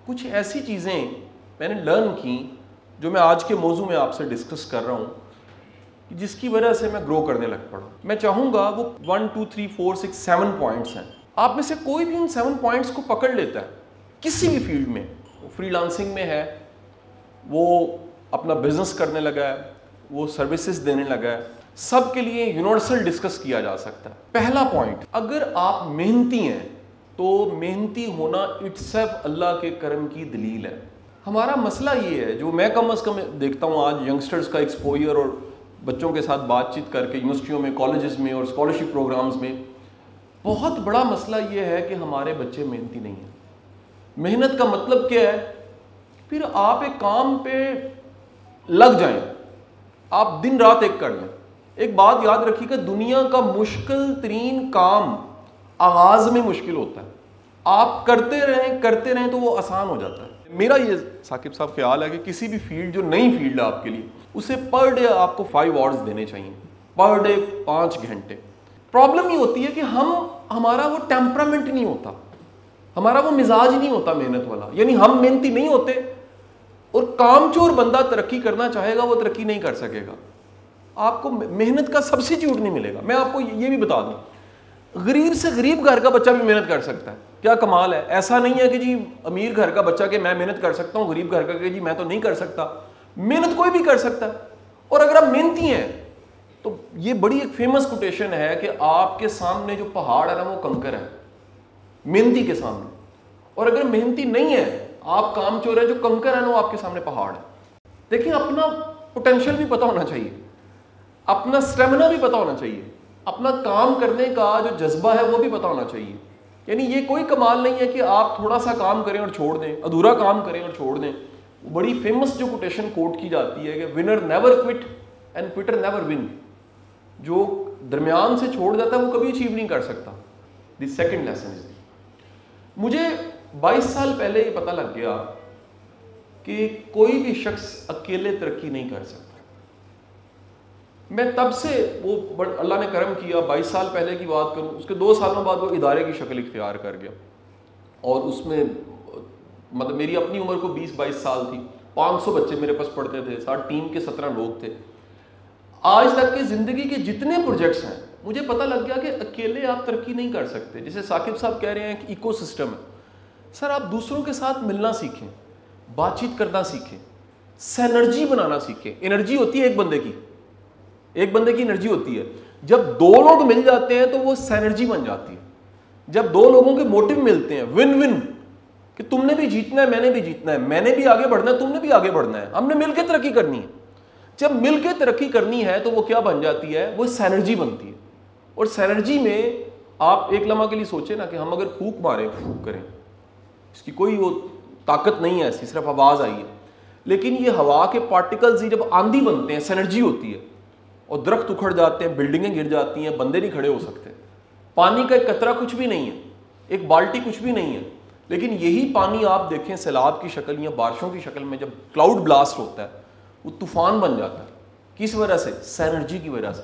کچھ ایسی چیزیں میں نے لرن کی جو میں آج کے موضوع میں آپ سے ڈسکس کر رہا ہوں جس کی وجہ سے میں گرو کرنے لگ پڑا. میں چاہوں گا وہ 1 2 3 4 6 7 پوائنٹس ہیں. آپ میں سے کوئی بھی ان 7 پوائنٹس کو پکڑ لیتا ہے کسی بھی فیلڈ میں, وہ فری لانسنگ میں ہے, وہ اپنا بزنس کرنے لگا ہے, وہ سروسز دینے لگا ہے, سب کے لیے یونیورسل ڈسکس کیا جا سکتا ہے. پہلا پوائنٹ, اگر آپ محنتی ہیں تو محنتی ہونا اٹس سیلف اللہ کے کرم کی دلیل ہے. ہمارا مسئلہ یہ ہے جو میں کم از کم دیکھتا ہوں آج ینگسٹرز کا ایکسپوجر اور بچوں کے ساتھ بات چیت کر کے یونیورسٹیوں میں, کالجز میں اور اسکالرشپ پروگرامز میں, بہت بڑا مسئلہ یہ ہے کہ ہمارے بچے محنتی نہیں ہیں. محنت کا مطلب کیا ہے؟ پھر آپ ایک کام پہ لگ جائیں, آپ دن رات ایک کر لیں. ایک بات یاد رکھیے کہ دنیا کا مشکل ترین کام آغاز میں مشکل ہوتا ہے, آپ کرتے رہیں تو وہ آسان ہو جاتا ہے. میرا یہ ثاقب صاحب خیال ہے کہ کسی بھی فیلڈ جو نئی فیلڈ ہے آپ کے لیے, اسے پر ڈے آپ کو 5 آورز دینے چاہیے, پر ڈے 5 گھنٹے. پرابلم یہ ہوتی ہے کہ ہمارا وہ ٹیمپرامنٹ نہیں ہوتا, ہمارا وہ مزاج نہیں ہوتا محنت والا, یعنی ہم محنتی نہیں ہوتے, اور کام چور بندہ ترقی کرنا چاہے گا وہ ترقی نہیں کر سکے گا. آپ کو محنت کا سبسٹیٹیوٹ نہیں ملے گا. میں آپ کو یہ بھی بتا دوں, غریب سے غریب گھر کا بچہ بھی محنت کر سکتا ہے. کیا کمال ہے. ایسا نہیں ہے کہ جی امیر گھر کا بچہ کہ میں محنت کر سکتا ہوں, غریب گھر کا کہ جی میں تو نہیں کر سکتا. محنت کوئی بھی کر سکتا ہے. اور اگر آپ محنتی ہیں تو یہ بڑی ایک فیمس کوٹیشن ہے کہ آپ کے سامنے جو پہاڑ ہے نا وہ کنکر ہے محنتی کے سامنے, اور اگر محنتی نہیں ہے آپ کام چور ہے, جو کنکر ہے نا وہ آپ کے سامنے پہاڑ ہے. دیکھیں, اپنا پوٹینشیل بھی پتہ ہونا چاہیے, اپنا اسٹیمنا بھی پتہ ہونا چاہیے, اپنا کام کرنے کا جو جذبہ ہے وہ بھی پتہ ہونا چاہیے. یعنی یہ کوئی کمال نہیں ہے کہ آپ تھوڑا سا کام کریں اور چھوڑ دیں, ادھورا کام کریں اور چھوڑ دیں. بڑی فیمس جو کوٹیشن کوٹ کی جاتی ہے کہ winner never quit and quitter never win. جو درمیان سے چھوڑ جاتا ہے وہ کبھی اچیو نہیں کر سکتا. دی سیکنڈ لیسن از, مجھے 22 سال پہلے یہ پتہ لگ گیا کہ کوئی بھی شخص اکیلے ترقی نہیں کر سکتا. میں تب سے وہ اللہ نے کرم کیا, 22 سال پہلے کی بات کروں, اس کے 2 سالوں بعد وہ ادارے کی شکل اختیار کر گیا, اور اس میں مطلب میری اپنی عمر کو 20-22 سال تھی, 500 بچے میرے پاس پڑھتے تھے, ساتھ ٹیم کے 17 لوگ تھے. آج تک کی زندگی کے جتنے پروجیکٹس ہیں مجھے پتہ لگ گیا کہ اکیلے آپ ترقی نہیں کر سکتے. جیسے ثاقب صاحب کہہ رہے ہیں کہ ایکو سسٹم ہے. سر آپ دوسروں کے ساتھ ملنا سیکھیں, بات چیت کرنا سیکھیں, سینرجی بنانا سیکھیں. انرجی ہوتی ہے ایک بندے کی انرجی ہوتی ہے. جب 2 لوگ مل جاتے ہیں تو وہ سینرجی بن جاتی ہے. جب 2 لوگوں کے موٹیو ملتے ہیں, ون ون, کہ تم نے بھی جیتنا ہے میں نے بھی جیتنا ہے, میں نے بھی آگے بڑھنا ہے تم نے بھی آگے بڑھنا ہے, ہم نے مل کے ترقی کرنی ہے. جب مل کے ترقی کرنی ہے تو وہ کیا بن جاتی ہے, وہ سینرجی بنتی ہے. اور سینرجی میں آپ ایک لمحہ کے لیے سوچیں نا کہ ہم اگر پھونک ماریں, پھونک کریں, اس کی کوئی وہ طاقت نہیں ہے ایسی, صرف آواز آئی ہے, لیکن یہ ہوا کے پارٹیکلز ہی جب آندھی بنتے ہیں سینرجی ہوتی ہے, اور درخت اکھڑ جاتے ہیں, بلڈنگیں گر جاتی ہیں, بندے نہیں کھڑے ہو سکتے. پانی کا ایک قطرہ کچھ بھی نہیں ہے, ایک بالٹی کچھ بھی نہیں ہے, لیکن یہی پانی آپ دیکھیں سیلاب کی شکل یا بارشوں کی شکل میں جب کلاؤڈ بلاسٹ ہوتا ہے وہ طوفان بن جاتا ہے. کس وجہ سے؟ سینرجی کی وجہ سے.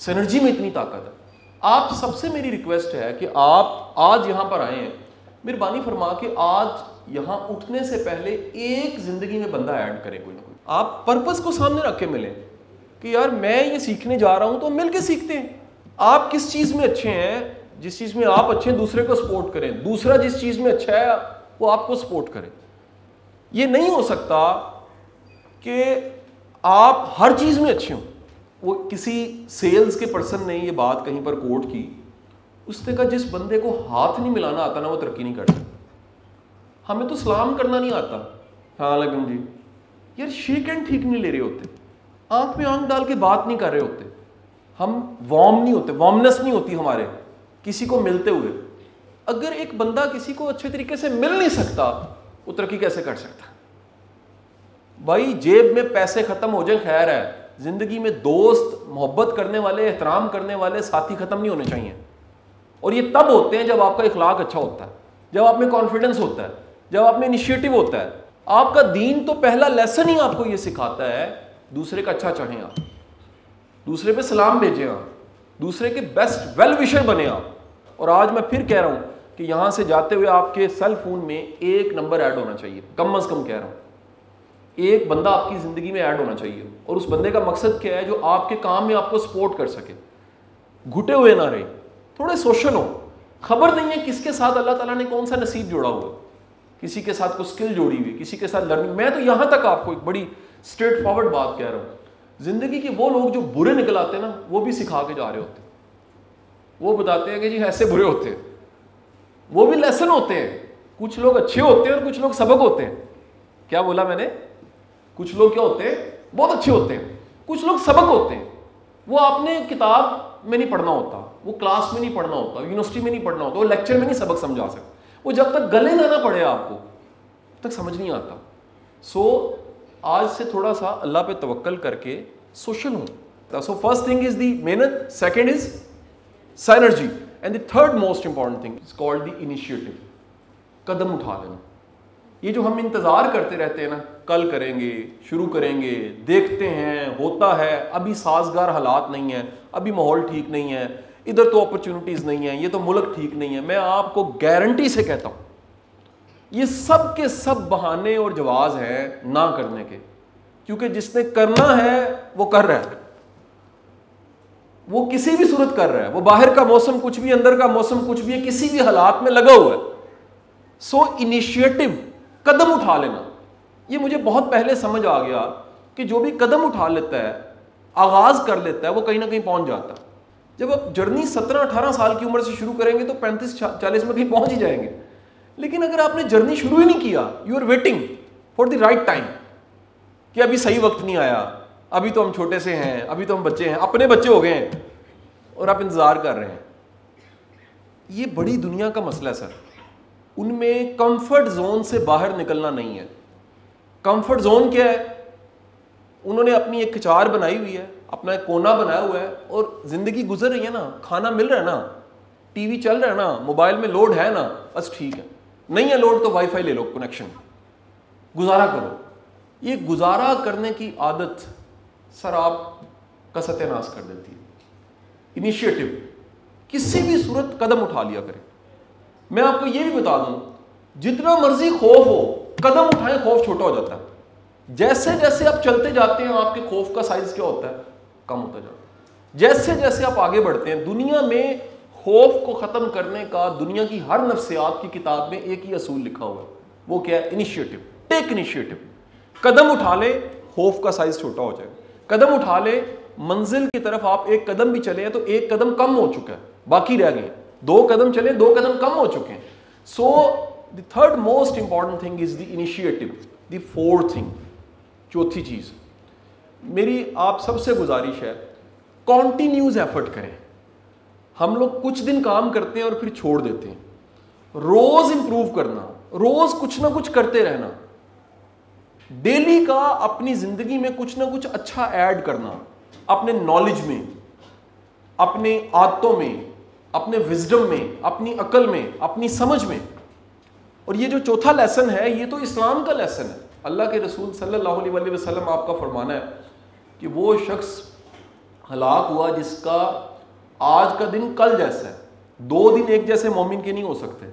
سینرجی میں اتنی طاقت ہے. آپ سب سے میری ریکویسٹ ہے کہ آپ آج یہاں پر آئے ہیں, مہربانی فرما کے آج یہاں اٹھنے سے پہلے ایک زندگی میں بندہ ایڈ کریں, کوئی نہ کوئی. آپ پرپس کو سامنے رکھ کے ملیں کہ یار میں یہ سیکھنے جا رہا ہوں, تو مل کے سیکھتے ہیں. آپ کس چیز میں اچھے ہیں, جس چیز میں آپ اچھے ہیں دوسرے کو سپورٹ کریں, دوسرا جس چیز میں اچھا ہے وہ آپ کو سپورٹ کرے. یہ نہیں ہو سکتا کہ آپ ہر چیز میں اچھے ہوں. وہ کسی سیلز کے پرسن نے یہ بات کہیں پر کوٹ کی, اس نے کہا جس بندے کو ہاتھ نہیں ملانا آتا نا وہ ترقی نہیں کر سکتا. ہمیں تو سلام کرنا نہیں آتا, ہاں لیکن جی یار شیک ہینڈ ٹھیک نہیں لے رہے ہوتے, آنکھ میں آنکھ ڈال کے بات نہیں کر رہے ہوتے, ہم وارم نہیں ہوتے, وارمنس نہیں ہوتی ہمارے کسی کو ملتے ہوئے. اگر ایک بندہ کسی کو اچھے طریقے سے مل نہیں سکتا وہ ترقی کیسے کر سکتا؟ بھائی جیب میں پیسے ختم ہو جائیں خیر ہے, زندگی میں دوست, محبت کرنے والے, احترام کرنے والے ساتھی ختم نہیں ہونے چاہیے. اور یہ تب ہوتے ہیں جب آپ کا اخلاق اچھا ہوتا ہے, جب آپ میں کانفیڈنس ہوتا ہے, جب آپ میں انیشیٹو ہوتا ہے. آپ کا دین تو پہلا لیسن ہی آپ کو یہ سکھاتا ہے دوسرے کا اچھا چاہیں, آپ دوسرے پہ سلام بھیجیں, آپ دوسرے کے بیسٹ ویل وشر بنے آپ. اور آج میں پھر کہہ رہا ہوں کہ یہاں سے جاتے ہوئے آپ کے سیل فون میں ایک نمبر ایڈ ہونا چاہیے, کم از کم کہہ رہا ہوں, ایک بندہ آپ کی زندگی میں ایڈ ہونا چاہیے. اور اس بندے کا مقصد کیا ہے؟ جو آپ کے کام میں آپ کو سپورٹ کر سکے, گھٹے ہوئے نہ رہے, تھوڑے سوشل ہوں. خبر نہیں ہے کس کے ساتھ اللہ تعالیٰ نے کون سا نصیب جوڑا ہوا ہے, کسی کے ساتھ کوئی اسکل جوڑی ہوئی, کسی کے ساتھ لرننگ. میں تو یہاں تک آپ کو ایک بڑی اسٹریٹ فارورڈ بات کہہ رہا ہوں, زندگی کے وہ لوگ جو برے نکل آتے ہیں نا, وہ بھی سکھا کے جا رہے ہوتے ہیں. وہ بتاتے ہیں کہ جی ایسے برے ہوتے ہیں, وہ بھی لیسن ہوتے ہیں. کچھ لوگ اچھے ہوتے ہیں اور کچھ لوگ سبق ہوتے ہیں. کیا بولا میں نے؟ کچھ لوگ کیا ہوتے ہیں؟ بہت اچھے ہوتے ہیں. کچھ لوگ سبق ہوتے ہیں. وہ آپ نے کتاب میں نہیں پڑھنا ہوتا, وہ کلاس میں نہیں پڑھنا ہوتا, یونیورسٹی میں نہیں پڑھنا ہوتا, وہ لیکچر میں نہیں سبق سمجھا سکتا. وہ جب تک گلے نہ پڑے آپ کو تب تک سمجھ نہیں آتا. سو آج سے تھوڑا سا اللہ پہ توکل کر کے سوشل ہوں. So first thing is the محنت, second is synergy, and the third most important thing is called the initiative, قدم اٹھا لینا. یہ جو ہم انتظار کرتے رہتے ہیں نا, کل کریں گے, شروع کریں گے, دیکھتے ہیں, ہوتا ہے, ابھی سازگار حالات نہیں ہیں, ابھی ماحول ٹھیک نہیں ہے, ادھر تو اپرچونٹیز نہیں ہیں, یہ تو ملک ٹھیک نہیں ہے. میں آپ کو گارنٹی سے کہتا ہوں یہ سب کے سب بہانے اور جواز ہیں نہ کرنے کے, کیونکہ جس نے کرنا ہے وہ کر رہا ہے, وہ کسی بھی صورت کر رہا ہے. وہ باہر کا موسم کچھ بھی, اندر کا موسم کچھ بھی ہے, کسی بھی حالات میں لگا ہوا ہے. سو انیشیٹو, قدم اٹھا لینا. یہ مجھے بہت پہلے سمجھ آ گیا کہ جو بھی قدم اٹھا لیتا ہے, آغاز کر لیتا ہے, وہ کہیں نہ کہیں پہنچ جاتا ہے. جب آپ جرنی 17-18 سال کی عمر سے شروع کریں گے تو 35-40 میں کہیں پہنچ ہی جائیں گے. لیکن اگر آپ نے جرنی شروع ہی نہیں کیا, you are waiting for the right time, کہ ابھی صحیح وقت نہیں آیا, ابھی تو ہم چھوٹے سے ہیں, ابھی تو ہم بچے ہیں, اپنے بچے ہو گئے ہیں, اور آپ انتظار کر رہے ہیں. یہ بڑی دنیا کا مسئلہ ہے سر. ان میں کمفرٹ زون سے باہر نکلنا نہیں ہے. کمفرٹ زون کیا ہے؟ انہوں نے اپنی ایک کچار بنائی ہوئی ہے, اپنا ایک کونا بنایا ہوا ہے, اور زندگی گزر رہی ہے نا, کھانا مل رہا ہے نا, ٹی وی چل رہا ہے نا, موبائل میں لوڈ ہے نا, بس ٹھیک ہے. نہیں ہے لوڈ تو وائی فائی لے لو, کنیکشن, گزارا کرو. یہ گزارا کرنے کی عادت سر آپ کا ستیہ ناش کر دیتی ہے. انیشیٹو, کسی بھی صورت قدم اٹھا لیا کریں. میں آپ کو یہ بھی بتا دوں, جتنا مرضی خوف ہو, قدم اٹھائیں, خوف چھوٹا ہو جاتا ہے. جیسے جیسے آپ چلتے جاتے ہیں آپ کے خوف کا سائز کیا ہوتا ہے؟ کم ہوتا جاتا ہے. جیسے جیسے آپ آگے بڑھتے ہیں, دنیا میں خوف کو ختم کرنے کا دنیا کی ہر نفسیات کی کتاب میں ایک ہی اصول لکھا ہوا ہے, وہ کیا ہے؟ انیشیٹو. ٹیک انیشیٹو. قدم اٹھا لے, خوف کا سائز چھوٹا ہو جائے. قدم اٹھا لے, منزل کی طرف آپ ایک قدم بھی چلے تو ایک قدم کم ہو چکا ہے, باقی رہ گئے. 2 قدم چلے, 2 قدم کم ہو چکے ہیں. So the third most important thing is the initiative. The fourth thing, چوتھی چیز میری آپ سب سے گزارش ہے, کانٹینیوز ایفرٹ کریں. ہم لوگ کچھ دن کام کرتے ہیں اور پھر چھوڑ دیتے ہیں. روز امپروو کرنا, روز کچھ نہ کچھ کرتے رہنا, ڈیلی کا اپنی زندگی میں کچھ نہ کچھ اچھا ایڈ کرنا, اپنے نالج میں, اپنے عادتوں میں, اپنے وزڈم میں, اپنی عقل میں, اپنی سمجھ میں. اور یہ جو چوتھا لیسن ہے یہ تو اسلام کا لیسن ہے. اللہ کے رسول صلی اللہ علیہ وسلم آپ کا فرمانا ہے کہ وہ شخص ہلاک ہوا جس کا آج کا دن کل جیسا ہے. 2 دن ایک جیسے مومن کے نہیں ہو سکتے.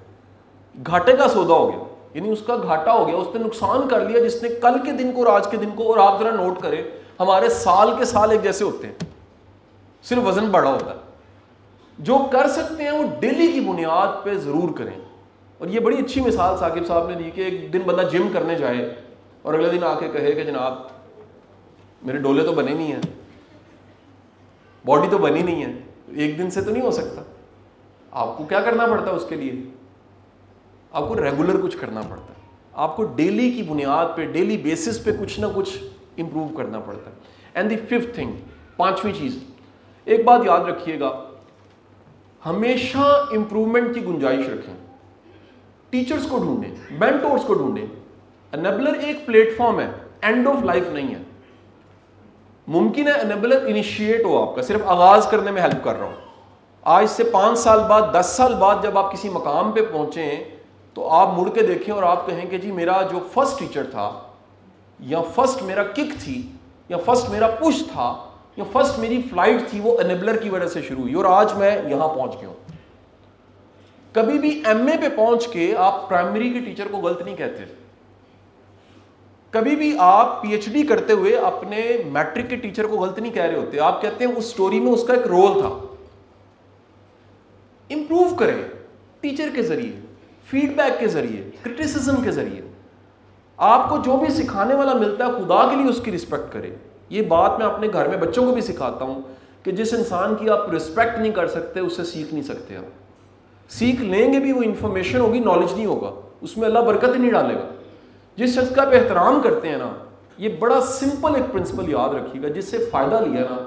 گھاٹے کا سودا ہو گیا, یعنی اس کا گھاٹا ہو گیا, اس نے نقصان کر لیا جس نے کل کے دن کو اور آج کے دن کو. اور آپ ذرا نوٹ کریں, ہمارے سال کے سال ایک جیسے ہوتے ہیں, صرف وزن بڑا ہوتا ہے. جو کر سکتے ہیں وہ ڈیلی کی بنیاد پہ ضرور کریں. اور یہ بڑی اچھی مثال ثاقب صاحب نے دی کہ ایک دن بندہ جم کرنے جائے اور اگلے دن آ کے کہے کہ جناب میرے ڈولے تو بنے نہیں ہیں, باڈی تو بنی نہیں ہے. ایک دن سے تو نہیں ہو سکتا. آپ کو کیا کرنا پڑتا ہے اس کے لیے؟ آپ کو ریگولر کچھ کرنا پڑتا ہے. آپ کو ڈیلی کی بنیاد پہ, ڈیلی بیسس پہ کچھ نہ کچھ امپروو کرنا پڑتا ہے. اینڈ دی ففتھ تھنگ, 5ویں چیز, ایک بات یاد رکھیے گا, ہمیشہ امپروومنٹ کی گنجائش رکھیں. ٹیچرز کو ڈھونڈیں, مینٹورز کو ڈھونڈیں. انیبلر ایک پلیٹ فارم ہے, اینڈ آف لائف نہیں ہے. ممکن ہے انیبلر انیشیٹ ہو, آپ کا صرف آغاز کرنے میں ہیلپ کر رہا ہوں. آج سے 5 سال بعد, 10 سال بعد جب آپ کسی مقام پہ پہنچیں تو آپ مڑ کے دیکھیں اور آپ کہیں کہ جی میرا جو فرسٹ ٹیچر تھا, یا فرسٹ میرا کک تھی, یا فرسٹ میرا پش تھا, یا فرسٹ میری فلائٹ تھی, وہ انیبلر کی وجہ سے شروع ہوئی اور آج میں یہاں پہنچ گیا ہوں. کبھی بھی ایم اے پہ پہنچ کے آپ پرائمری کے ٹیچر کو غلط نہیں کہتے. کبھی بھی آپ پی ایچ ڈی کرتے ہوئے اپنے میٹرک کے ٹیچر کو غلط نہیں کہہ رہے ہوتے. آپ کہتے ہیں اس سٹوری میں اس کا ایک رول تھا. امپروو کریں ٹیچر کے ذریعے, فیڈ بیک کے ذریعے, کرٹیسزم کے ذریعے. آپ کو جو بھی سکھانے والا ملتا ہے خدا کے لیے اس کی رسپیکٹ کرے. یہ بات میں اپنے گھر میں بچوں کو بھی سکھاتا ہوں کہ جس انسان کی آپ رسپیکٹ نہیں کر سکتے اس سے سیکھ نہیں سکتے. آپ سیکھ لیں گے بھی وہ انفارمیشن ہوگی, نالج نہیں ہوگا, اس میں اللہ برکت ہی نہیں ڈالے گا. جس شخص کا آپ احترام کرتے ہیں نا, یہ بڑا سمپل ایک پرنسپل یاد رکھیے گا, جس سے فائدہ لیا نا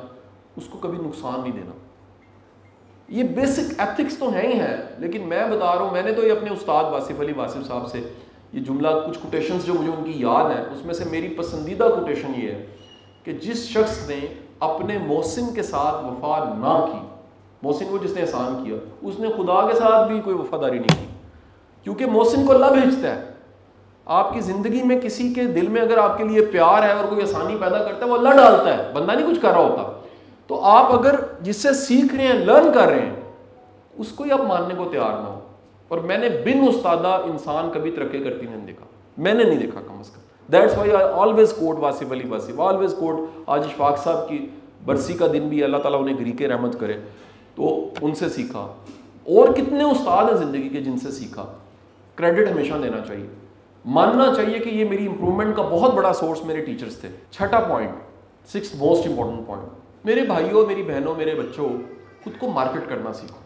اس کو کبھی نقصان نہیں دینا. یہ بیسک ایتھکس تو ہیں ہی ہیں, لیکن میں بتا رہا ہوں, میں نے تو یہ اپنے استاد واصف علی واصف صاحب سے یہ جملہ, کچھ کوٹیشنز جو مجھے ان کی یاد ہیں, اس میں سے میری پسندیدہ کوٹیشن یہ ہے کہ جس شخص نے اپنے محسن کے ساتھ وفا نہ کی, محسن وہ جس نے احسان کیا, اس نے خدا کے ساتھ بھی کوئی وفاداری نہیں کی, کیونکہ محسن کو اللہ بھیجتا ہے. آپ کی زندگی میں کسی کے دل میں اگر آپ کے لیے پیار ہے اور کوئی آسانی پیدا کرتا ہے, وہ اللہ ڈالتا ہے, بندہ نہیں کچھ کر رہا ہوتا. تو آپ اگر جس سے سیکھ رہے ہیں, لرن کر رہے ہیں, اس کو ہی آپ ماننے کو تیار نہ ہو. اور میں نے بن استادہ انسان کبھی ترقی کرتی نہیں دیکھا, میں نے نہیں دیکھا کم از کم. That's why I always quote Wasif Ali Wasif, always quote. آج اشفاق صاحب کی برسی کا دن بھی, اللہ تعالیٰ انہیں گری رحمت کرے, تو ان سے سیکھا. اور کتنے استاد ہیں زندگی کے جن سے سیکھا. کریڈٹ ہمیشہ دینا چاہیے, ماننا چاہیے کہ یہ میری امپرومنٹ کا بہت بڑا سورس میرے ٹیچرز تھے. چھٹا point, six most important point, میرے بھائیوں, میری بہنوں, میرے بچوں, خود کو مارکیٹ کرنا سیکھو.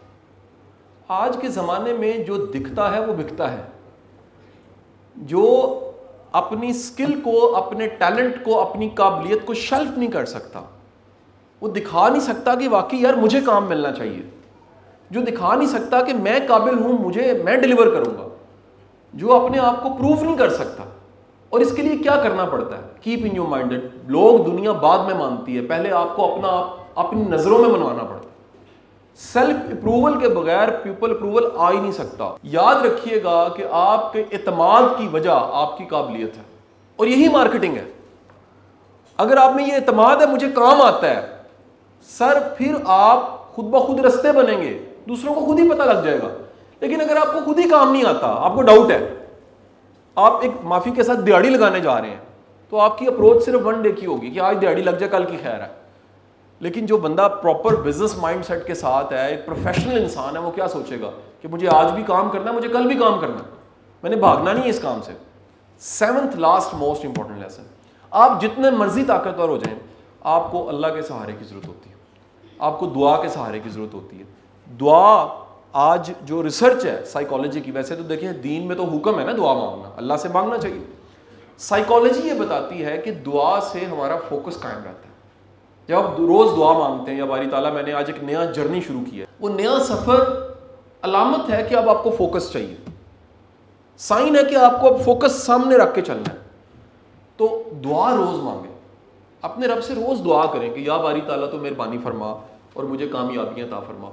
آج کے زمانے میں جو دکھتا ہے وہ بکتا ہے. جو اپنی سکل کو, اپنے ٹیلنٹ کو, اپنی قابلیت کو شیلف نہیں کر سکتا, وہ دکھا نہیں سکتا کہ واقعی یار مجھے کام ملنا چاہیے, جو دکھا نہیں سکتا کہ میں قابل ہوں, میں ڈیلیور کروں گا, جو اپنے آپ کو پروف نہیں کر سکتا. اور اس کے لیے کیا کرنا پڑتا ہے؟ Keep in your mind that لوگ دنیا بعد میں مانتی ہے, پہلے آپ کو اپنی نظروں میں منوانا پڑتا ہے. سیلف اپروول کے بغیر پیپل اپروول آ ہی نہیں سکتا. یاد رکھیے گا کہ آپ کے اعتماد کی وجہ آپ کی قابلیت ہے, اور یہی مارکیٹنگ ہے. اگر آپ میں یہ اعتماد ہے مجھے کام آتا ہے سر, پھر آپ خود بخود رستے بنیں گے, دوسروں کو خود ہی پتہ لگ جائے گا. لیکن اگر آپ کو خود ہی کام نہیں آتا, آپ کو ڈاؤٹ ہے, آپ ایک معافی کے ساتھ دیہڑی لگانے جا رہے ہیں, تو آپ کی اپروچ صرف ون ڈے کی ہوگی کہ آج دیہڑی لگ جائے کل کی خیر ہے. لیکن جو بندہ پراپر بزنس مائنڈ سیٹ کے ساتھ ہے, ایک پروفیشنل انسان ہے, وہ کیا سوچے گا کہ مجھے آج بھی کام کرنا ہے, مجھے کل بھی کام کرنا ہے, میں نے بھاگنا نہیں ہے اس کام سے. Seventh last most important lesson, آپ جتنے مرضی طاقتور ہو جائیں, آپ کو اللہ کے سہارے کی ضرورت ہوتی ہے, آپ کو دعا کے سہارے کی ضرورت ہوتی ہے. دعا آج جو ریسرچ ہے سائیکالوجی کی, ویسے تو دیکھیں دین میں تو حکم ہے نا دعا مانگنا, اللہ سے مانگنا چاہیے. سائیکالوجی یہ بتاتی ہے کہ دعا سے ہمارا فوکس قائم رہتا ہے. جب آپ روز دعا مانگتے ہیں, یا باری تعالیٰ میں نے آج ایک نیا جرنی شروع کی ہے, وہ نیا سفر علامت ہے کہ اب آپ کو فوکس چاہیے, سائن ہے کہ آپ کو اب فوکس سامنے رکھ کے چلنا ہے. تو دعا روز مانگیں, اپنے رب سے روز دعا کریں کہ یا باری تعالیٰ تو مہربانی فرما اور مجھے کامیابیاں عطا فرما.